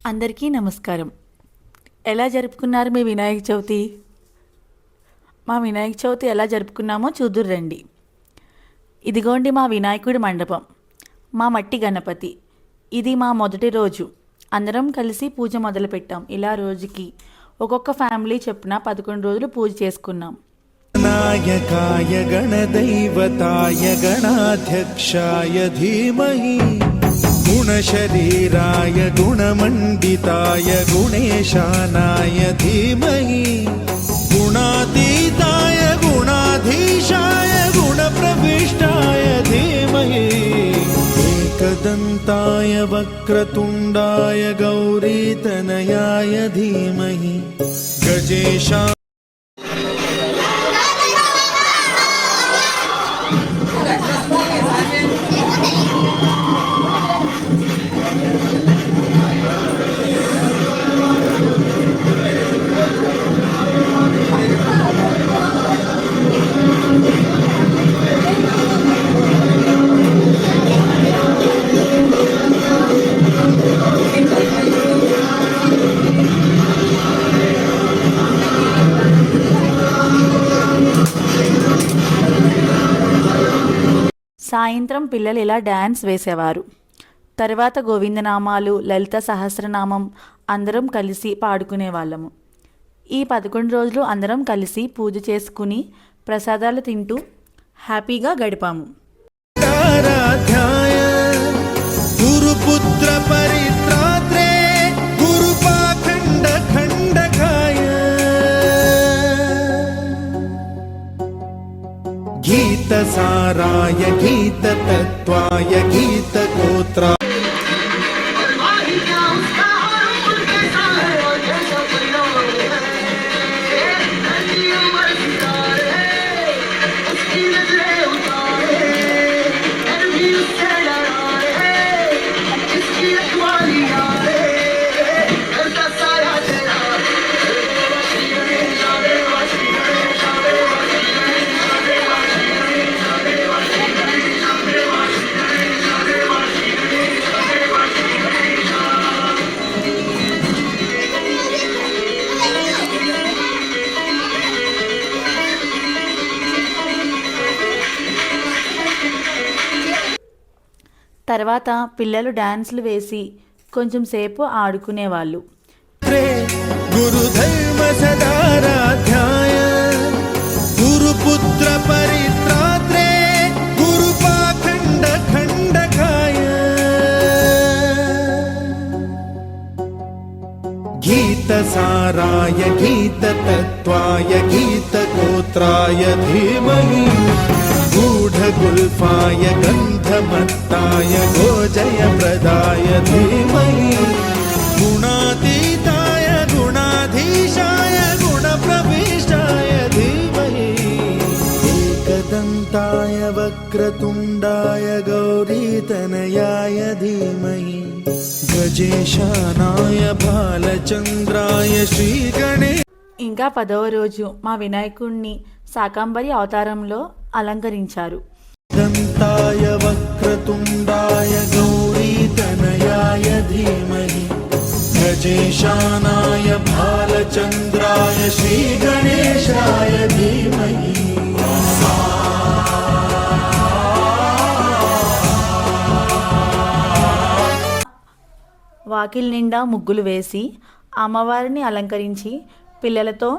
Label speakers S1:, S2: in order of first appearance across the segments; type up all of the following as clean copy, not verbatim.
S1: అందరికీ నమస్కారం. ఎలా జరుపుకున్నారు మీ వినాయక చవితి? మా వినాయక చవితి ఎలా జరుపుకున్నామో చూదురు రండి. ఇదిగోండి మా వినాయకుడి మండపం, మా మట్టి గణపతి. ఇది మా మొదటి రోజు. అందరం కలిసి పూజ మొదలుపెట్టాం. ఇలా రోజుకి ఒక్కొక్క ఫ్యామిలీ చెప్పున 11 రోజులు పూజ చేసుకున్నాం.
S2: నాయకాయ గణదైవతాయ గణాధ్యక్షాయ ధీమహి గుణశరీరాయ గుణమండితాయ గుణేశానాయ ధీమహి గుణాతీతాయ గుణాధీశాయ గుణప్రవిష్టాయ ధీమహి ఏకదంతాయ వక్రతుండాయ గౌరీతనయాయ ధీమహి గజేశా
S1: సాయంత్రం పిల్లలు ఇలా డ్యాన్స్ వేసేవారు. తర్వాత గోవిందనామాలు, లలిత సహస్రనామం అందరం కలిసి పాడుకునేవాళ్ళము. ఈ 11 రోజులు అందరం కలిసి పూజ చేసుకుని ప్రసాదాలు తింటూ హ్యాపీగా గడిపాము.
S2: గురుపుత్ర పరిత్రాత్రే గురుపాఖండ ఖండకాయ గీత సారాయ గీత తత్వాయ గీత గోత్ర
S1: తర్వాత పిల్లలు డాన్సులు వేసి కొంచెం సేపు ఆడుకునేవాళ్ళు.
S2: గురుధర్మ సదారాధ్యాయ గురుపుత్ర పరిత్రాత్రే గురుపాఖండ ఖండకాయ గీత సారాయ గీత తత్వాయ గీత గోత్రాయ ధీమహి గూఢగుల్ఫాయ గంధమత్తాయ గోజయ ప్రదాయ ధీమహి గుణాతీతాయ గుణాధీశాయ గుణప్రవిష్టాయ ధీమహి ఏకదంతాయ వక్రతుండాయ గౌరీతనయాయ ధీమహి గజేశానాయ బాలచంద్రాయ శ్రీగణే.
S1: ఇంకా 10వ రోజు మా వినాయకుడిని శాకంబరి అవతారంలో అలంకరించారు.
S2: దంతాయ వక్రతుండాయ గౌరీతనయాయ ధీమహి గజేశానాయ బాలచంద్రాయ శ్రీగణేశాయ ధీమహి.
S1: వాకిల్ నిండా ముగ్గులు వేసి అమ్మవారిని అలంకరించి పిల్లలతో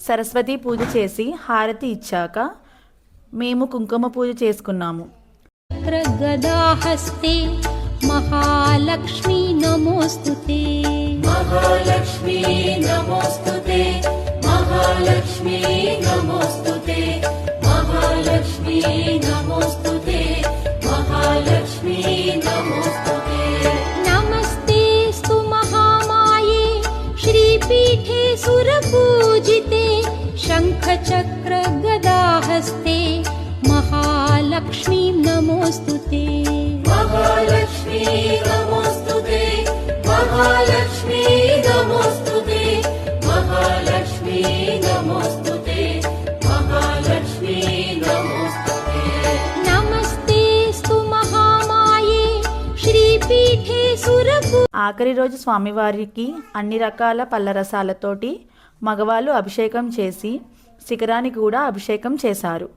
S1: సరస్వతి పూజ చేసి హారతి ఇచ్చాక మేము కుంకుమ పూజ చేసుకున్నాము.
S3: గదాహస్తే మహాలక్ష్మీ నమోస్తుతే మహాలక్ష్మీ నమోస్తుతే మహాలక్ష్మీ నమోస్తుతే మహాలక్ష్మీ నమోస్తుతే మహాలక్ష్మీ నమోస్తుతే నమస్తేస్తు మహామాయే శ్రీపీఠే సురపూజితే శంఖచక్ర గదాహస్తే మహాలక్ష్మీ నమోస్తుతే మహాలక్ష్మీ నమోస్తుతే మహాలక్ష్మీ నమోస్తుతే మహాలక్ష్మీ నమోస్తుతే మహాలక్ష్మీ నమోస్తుతే నమస్తేస్తు మహామాయే శ్రీ
S1: ఆఖరి రోజు స్వామివారికి అన్ని రకాల పళ్ళ రసాలతోటి మగవాళ్ళు అభిషేకం చేసి శిఖరానికి కూడా అభిషేకం చేశారు.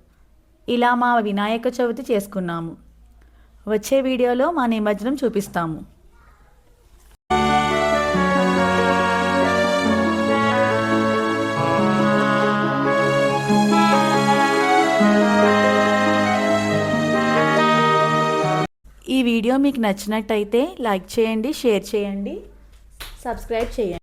S1: ఇలా మా వినాయక చవితి చేసుకున్నాము. వచ్చే వీడియోలో మా నిమజ్జనం చూపిస్తాము. ఈ వీడియో మీకు నచ్చినట్టయితే లైక్ చేయండి, షేర్ చేయండి, సబ్స్క్రైబ్ చేయండి.